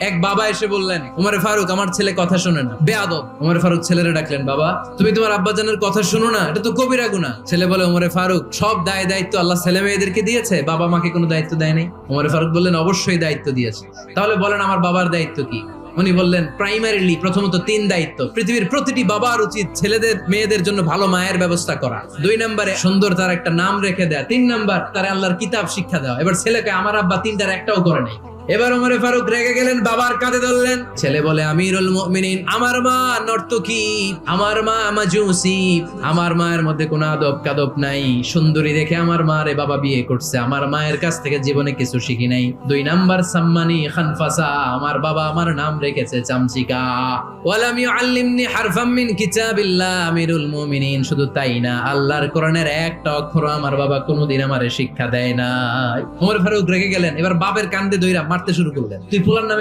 এক বাবা এসে বললেন, উমরে ফারুক আমার ছেলে কথা শোনে না, বেয়াদব। উমরে ফারুক ছেলেরে ডাকলেন, বাবা তুমি তোমার আব্বাজানের কথা শোনো না, এটা তো কবিরা গুনাহ। ছেলে বলে, উমরে ফারুক সব দায় দায়িত্ব আল্লাহ ছেলে মেয়েদেরকে দিয়েছে, বাবা মাকে কোনো দায়িত্ব দেয় নাই। উমরে ফারুক বললেন, অবশ্যই দায়িত্ব দিয়েছে। তাহলে বলেন আমার বাবার দায়িত্ব কি? উনি বললেন, প্রাইমারিলি প্রথমত 3 দায়িত্ব। পৃথিবীর প্রতিটি বাবার উচিত ছেলেদের মেয়েদের জন্য ভালো মায়ের ব্যবস্থা করা। 2 নম্বরে সুন্দর তার একটা নাম রেখে দেয়া। 3 নাম্বার তার আল্লাহর কিতাব শিক্ষা দেওয়া। এবার ছেলেকে আমার আব্বা 3টার একটাও করে নাই। এবার ওমরে ফারুক রেগে গেলেন, বাবার কাঁধে ধরলেন। ছেলে বলে, আমিরুল মুমিনিন, আমার মা নর্তকী, আমার মা মাজুসি, আমার মায়ের মধ্যে কোনো আদব কাদব নাই, সুন্দরী দেখে আমার মা রে বাবা বিয়ে করছে, আমার মায়ের কাছ থেকে জীবনে কিছু শিখি নাই। 2 নাম্বার সাম্মানি খানফাসা, আমার বাবা আমার নাম রেখেছে চামচিকা। ওয়ালাম ইউআল্লিমনি হারফাম মিন কিতাবিল্লাহ, আমিরুল মুমিনিন শুধু তাই না, আল্লাহর কোরআনের একটা অক্ষর আমার বাবা কোনোদিন আমারে শিক্ষা দেয় না। ওমর ফারুক রেগে গেলেন, এবার বাপের কান্দে দইরা মারতে শুরু করলেন। তুই ফুলার নামে